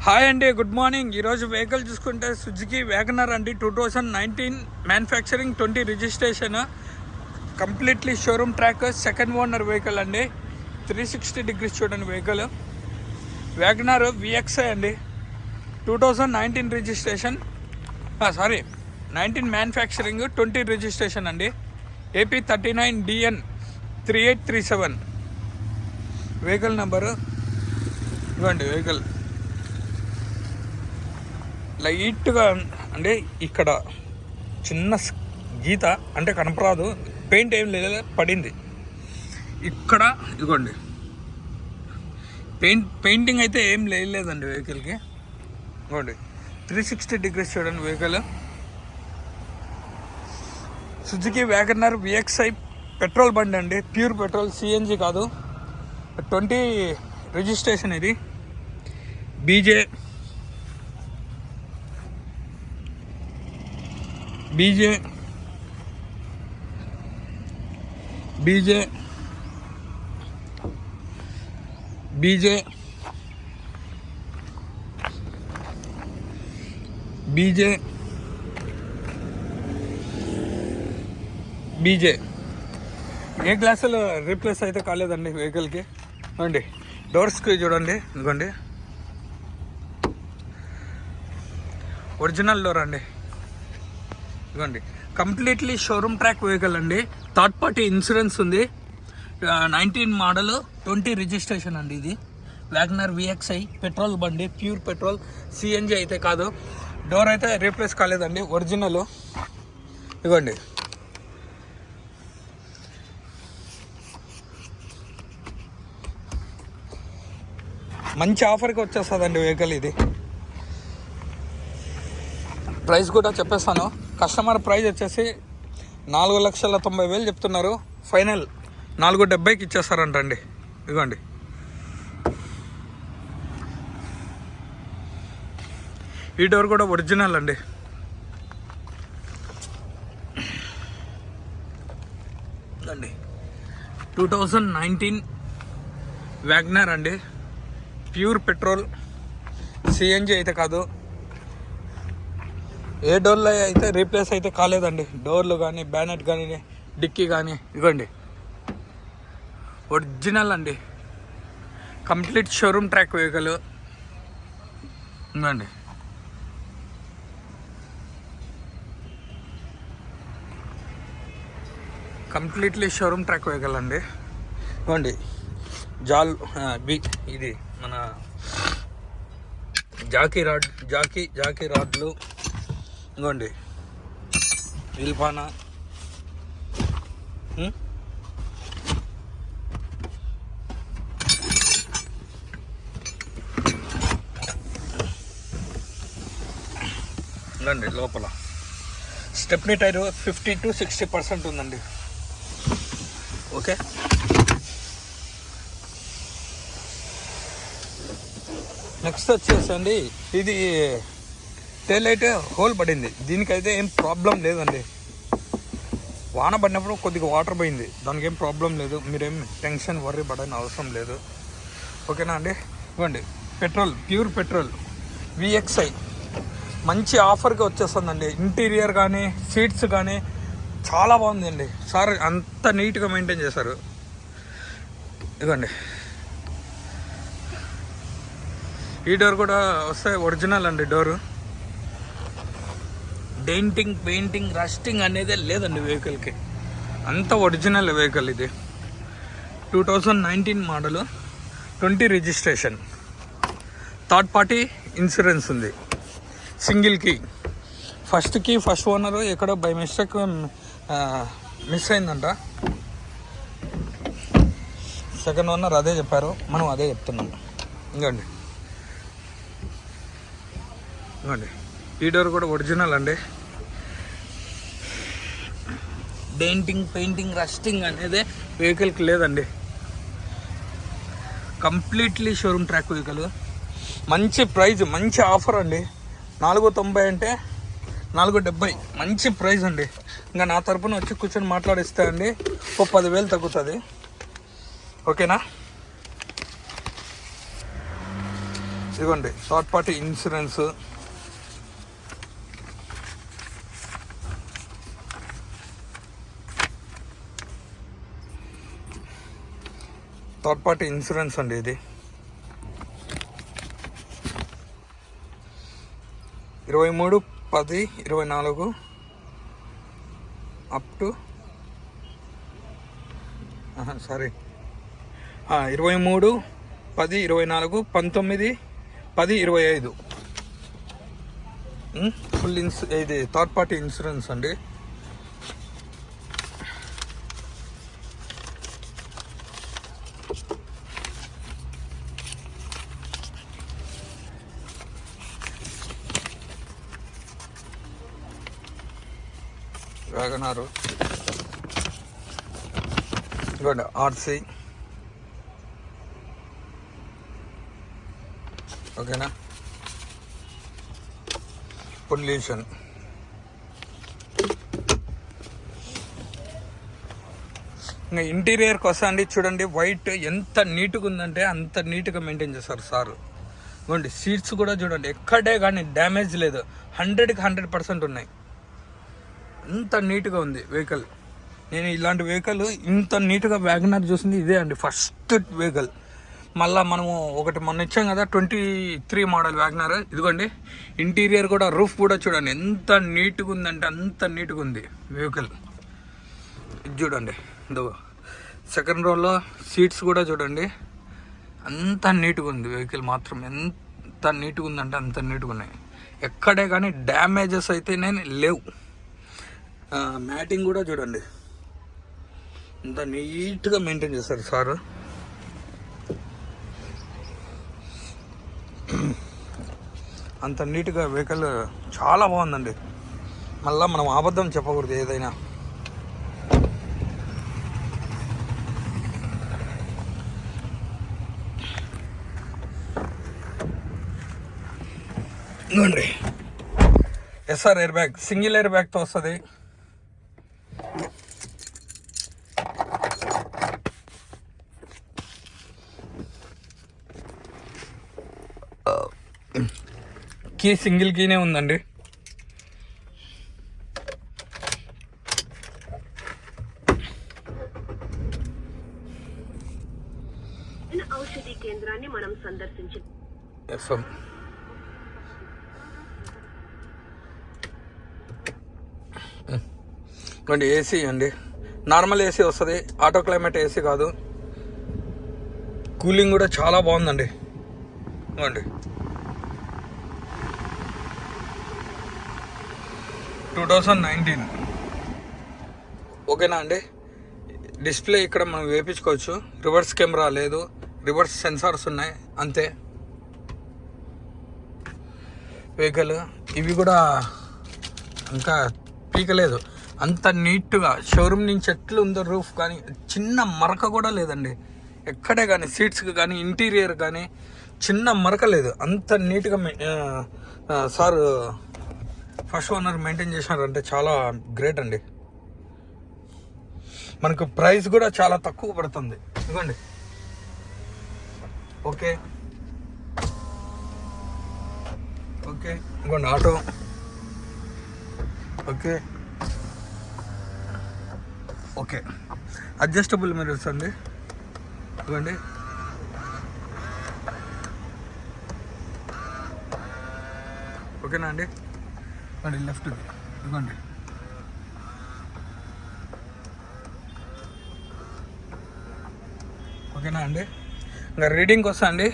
Hi అండి, good morning. ఈరోజు vehicle చూసుకుంటే సుజుకి వ్యాగనర్ అండి, 2019 manufacturing, 20 registration, completely showroom track, second owner vehicle అండి. 360 డిగ్రీస్ చూడండి వెహికల్. వ్యాగనర్ విఎక్స్ఐ అండి, 2019 రిజిస్ట్రేషన్, 19 మ్యానుఫ్యాక్చరింగ్, 20 రిజిస్ట్రేషన్ అండి. AP 39DN 3837 vehicle number. ఇవ్వండి వెహికల్. లైట్గా అంటే ఇక్కడ చిన్న గీత అంటే కనపరాదు, పెయింట్ ఏం లేదు, పడింది ఇక్కడ. ఇదిగోండి పెయింటింగ్ అయితే ఏం లేదండి వెహికల్కి. ఇదిగోండి 360 డిగ్రీస్ చూడండి vehicle. Suzuki WagonR VXI petrol బండి అండి, ప్యూర్ పెట్రోల్, సిఎన్జి కాదు. 20 రిజిస్ట్రేషన్. ఇది బీజే బీజే బీజే బీజే బీజే బీజే ఏ గ్లాసులు రీప్లేస్ అయితే కాలేదండి వెహికల్కి. అండి డోర్స్కి చూడండి, ఇదిగోండి ఒరిజినల్ డోర్ అండి. ఇదిగోండి కంప్లీట్లీ షోరూమ్ ట్రాక్ వెహికల్ అండి. థర్డ్ పార్టీ ఇన్సూరెన్స్ ఉంది. 19 మోడల్, 20 రిజిస్ట్రేషన్ అండి. ఇది వ్యాగనర్ విఎక్స్ఐ పెట్రోల్ బండి, ప్యూర్ పెట్రోల్, సిఎన్జి అయితే కాదు. డోర్ అయితే రీప్లేస్ కాలేదండి, ఒరిజినల్. ఇదిగోండి మంచి ఆఫర్కి వచ్చేస్తుందండి వెహికల్. ఇది ప్రైస్ కూడా చెప్పేస్తాను. కస్టమర్ ప్రైస్ వచ్చేసి 4,90,000 చెప్తున్నారు. ఫైనల్ 4,70,000కి ఇచ్చేస్తారంటండి. ఇదిగోండి ఈ డోర్ కూడా ఒరిజినల్ అండి. ఇదండి 2019 వ్యాగనర్ అండి, ప్యూర్ పెట్రోల్, సిఎన్జి అయితే కాదు. ఏ డోర్లో అయితే రీప్లేస్ అయితే కాలేదండి. డోర్లు కానీ, బ్యానెట్ కానీ, డిక్కీ కానీ. ఇవ్వండి ఒరిజినల్ అండి, కంప్లీట్ షోరూమ్ ట్రాక్ వెహికల్. ఇవ్వండి కంప్లీట్లీ షోరూమ్ ట్రాక్ వెహికల్ అండి. ఇవ్వండి ఇది మన జాకీ రాడ్లు. ఇదిగోండి విల్పానా. ఇదండి లోపల స్టెప్నీ టైరు 50 to 60% ఉందండి. ఓకే, నెక్స్ట్ వచ్చేసండి ఇది టెయిల్ లైట్ హోల్ పడింది. దీనికైతే ఏం ప్రాబ్లం లేదండి. వాన పడినప్పుడు కొద్దిగా వాటర్ పోయింది, దానికి ఏం ప్రాబ్లం లేదు. మీరేం టెన్షన్ వర్రీ పడని అవసరం లేదు. ఓకేనా అండి. ఇవ్వండి పెట్రోల్, ప్యూర్ పెట్రోల్ విఎక్స్ఐ మంచి ఆఫర్కి వచ్చేస్తుందండి. ఇంటీరియర్ కానీ, సీట్స్ కానీ చాలా బాగుందండి. సార్ అంత నీట్గా మెయింటైన్ చేశారు. ఇవ్వండి ఈ డోర్ కూడా వస్తే ఒరిజినల్ అండి. డోరు డెంటింగ్, పెయింటింగ్, రస్టింగ్ అనేది లేదండి వెహికల్కి, అంత ఒరిజినల్ వెహికల్. ఇది 2019 model, 20 registration, third party insurance ఉంది. సింగిల్ కీ, ఫస్ట్ ఓనరు ఎక్కడో బై మిస్టేక్ మిస్ అయిందంట. సెకండ్ ఓనర్ అదే చెప్పారు, మనం అదే చెప్తున్నాం. ఇంకోండి ఈ డోర్ కూడా ఒరిజినల్ అండి. డెంటింగ్, పెయింటింగ్, రస్టింగ్ అనేది వెహికల్కి లేదండి. Completely showroom track vehicle. మంచి ప్రైజ్, మంచి ఆఫర్ అండి. 4,90 అంటే 4,70, మంచి ప్రైజ్ అండి. ఇంకా నా తరపున వచ్చి కూర్చొని మాట్లాడిస్తే అండి ఓ 10,000 తగ్గుతుంది. ఓకేనా. ఇదిగోండి third party insurance, third party insurance అండి ఇది. 23/10/24 అప్ టు 23/10/24 19/10/25 ఫుల్ ఇది థర్డ్ పార్టీ ఇన్సూరెన్స్ అండి. వ్యాగనారు ఇవ్వండి, ఆర్సీ ఓకేనా. పొల్యూషన్ ఇంకా ఇంటీరియర్కి వస్తా అండి. చూడండి వైట్ ఎంత నీట్గా ఉందంటే అంత నీట్గా మెయింటైన్ చేస్తారు సార్. ఇవ్వండి సీట్స్ కూడా చూడండి ఎక్కడే కానీ డ్యామేజ్ లేదు, 100కి 100% ఉన్నాయి. ఇంత నీట్గా ఉంది వెహికల్. నేను ఇలాంటి వెహికల్ ఇంత నీట్గా వ్యాగనర్ చూసింది ఇదే అండి, ఫస్ట్ వెహికల్. మళ్ళీ మనము ఒకటి మొన్న ఇచ్చాం కదా 23 మోడల్ వ్యాగనర్. ఇదిగోండి ఇంటీరియర్ కూడా, రూఫ్ కూడా చూడండి ఎంత నీట్గా ఉందంటే అంత నీట్గా ఉంది వెహికల్. ఇది చూడండి, ఇదో సెకండ్ రోలో సీట్స్ కూడా చూడండి అంత నీట్గా ఉంది వెహికల్. మాత్రం ఎంత నీట్గా ఉందంటే అంత నీట్గా ఉన్నాయి. ఎక్కడే కానీ డ్యామేజెస్ అయితే లేవు. మ్యాటింగ్ కూడా చూడండి ఇంత నీట్గా మెయింటైన్ చేస్తారు సార్. అంత నీట్గా వెహికల్ చాలా బాగుందండి. మళ్ళీ మనం అబద్ధం చెప్పకూడదు ఏదైనా. ఇదిగోండి SR air bag, single air బ్యాగ్తో వస్తుంది. కీ సింగిల్ కీనే ఉందండి. ఔషధి కేంద్రాన్ని మనం సందర్శించాం. ఎఫ్ఎం ఇవ్వండి, ఏసీ అండి, నార్మల్ ఏసీ వస్తుంది, ఆటో క్లైమేట్ ఏసీ కాదు. కూలింగ్ కూడా చాలా బాగుందండి. ఇవ్వండి 2019 ఓకేనా అండి. డిస్ప్లే ఇక్కడ మనం వేయించుకోవచ్చు. రివర్స్ కెమెరా లేదు, రివర్స్ సెన్సార్స్ ఉన్నాయి అంతే. వెహికల్ ఇవి కూడా ఇంకా పీకలేదు, అంత నీట్గా షోరూమ్ నుంచి ఎట్లా ఉందో రూఫ్ కానీ చిన్న మరక కూడా లేదండి ఎక్కడే కానీ. సీట్స్కి కానీ ఇంటీరియర్ కానీ చిన్న మరక లేదు, అంత నీట్గా సార్ ఫస్ట్ ఓనర్ మెయింటైన్ చేసినారంటే చాలా గ్రేట్ అండి. మనకు ప్రైస్ కూడా చాలా తక్కువ పడుతుంది. ఇదిగోండి ఓకే ఓకే ఇదిగోండి auto okay okay adjustable mirrors అండి. ఇదిగోండి ఓకేనా అండి. ఇవ్వండి లెఫ్ట్, ఇదిగోండి ఓకేనా అండి. ఇంకా రీడింగ్కి వస్తా అండి.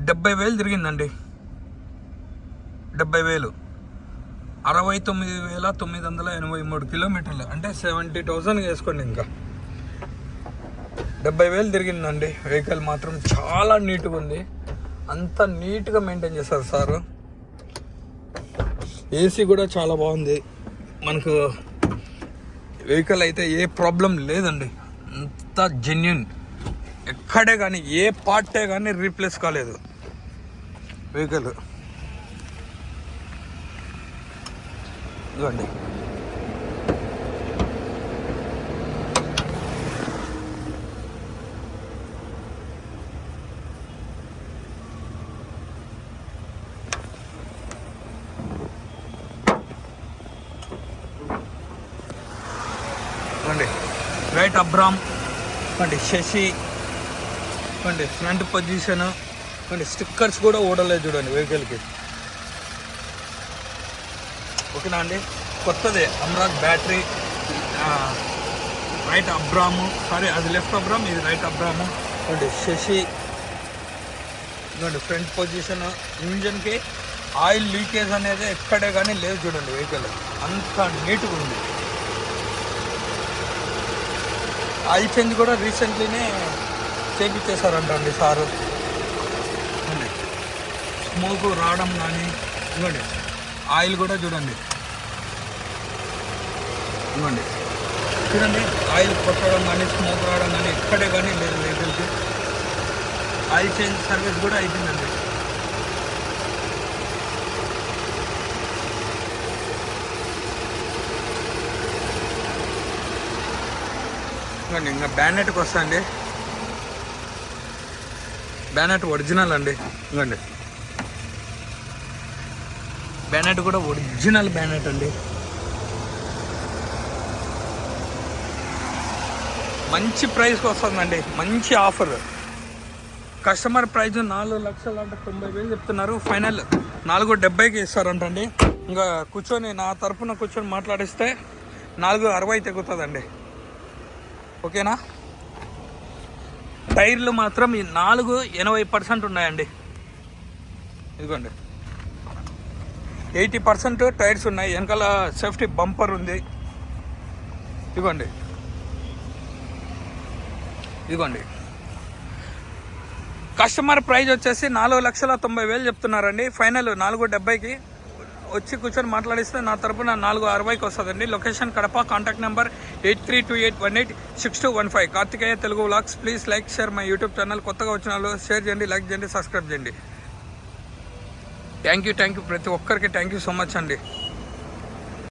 $70,000 తిరిగిందండి. 70,000 69,983 కిలోమీటర్లు అంటే 70,000 వేసుకోండి. ఇంకా 70,000 తిరిగిందండి. వెహికల్ మాత్రం చాలా నీట్గా ఉంది, అంత నీట్గా మెయింటైన్ చేస్తారు సారు. ఏసీ కూడా చాలా బాగుంది. మనకు వెహికల్ అయితే ఏ ప్రాబ్లం లేదండి, అంత జెన్యున్. ఎక్కడే కానీ ఏ పార్టే కానీ రీప్లేస్ కాలేదు వెహికల్. ఇదిగోండి రైట్ అబ్రామ్ అండి, శశి అండి, ఫ్రంట్ పొజిషన్ అండి, స్టిక్కర్స్ కూడా ఊడలేదు చూడండి వెహికల్కి. ఓకేనా అండి, కొత్తదే అమ్రాజ్ బ్యాటరీ, రైట్ అబ్రాము, సారీ అది లెఫ్ట్ అబ్రామ్, ఇది రైట్ అబ్రాము అండి. శశి చూడండి, ఫ్రంట్ పొజిషన్, ఇంజన్కి ఆయిల్ లీకేజ్ అనేది ఎక్కడే కానీ లేదు చూడండి, వెహికల్ అంత నీట్గా ఉంది. ఆయిల్ చేంజ్ కూడా రీసెంట్లీనే చేపించేశారంట అండి సారు. అండి స్మోక్ రావడం కానీ ఇవ్వండి, ఆయిల్ కూడా చూడండి, ఇవ్వండి చూడండి, ఆయిల్ కొట్టడం కానీ స్మోక్ రావడం కానీ ఎక్కడే కానీ లేదు వెహికల్కి. ఆయిల్ చేంజ్ సర్వీస్ కూడా అయిపోయిందండి. ఇవ్వండి, ఇంకా బ్యానెట్కి వస్తా అండి. బ్యానెట్ ఒరిజినల్ అండి, ఇవ్వండి బ్యానెట్ కూడా ఒరిజినల్ బ్యానెట్ అండి. మంచి ప్రైస్కి వస్తుందండి, మంచి ఆఫర్. కస్టమర్ ప్రైస్ 4,90,000 చెప్తున్నారు, ఫైనల్ 4,70,000 ఇస్తారంటండి. ఇంకా కూర్చొని నా తరఫున కూర్చొని మాట్లాడిస్తే 4,60,000 తెగుతుందండి. ఓకేనా. టైర్లు మాత్రం ఈ 80% ఉన్నాయండి. ఇదిగోండి 80% టైర్స్ ఉన్నాయి. వెనకాల సేఫ్టీ బంపర్ ఉంది. ఇదిగోండి ఇదిగోండి కస్టమర్ ప్రైస్ వచ్చేసి 4,90,000 చెప్తున్నారండి. ఫైనల్ 4,70,000కి వచ్చి కూర్చొని మాట్లాడిస్తే నా తరపున 4,60,000కి వస్తుందండి. Location Kadapa. Contact number 8328186215. Karthikeya Telugu vlogs. Please like share my YouTube channel. కొత్తగా వచ్చిన వాళ్ళు షేర్ చేయండి, లైక్ చేయండి, సబ్స్క్రైబ్ చేయండి. థ్యాంక్ యూ ప్రతి ఒక్కరికి థ్యాంక్ యూ సో మచ్ అండి.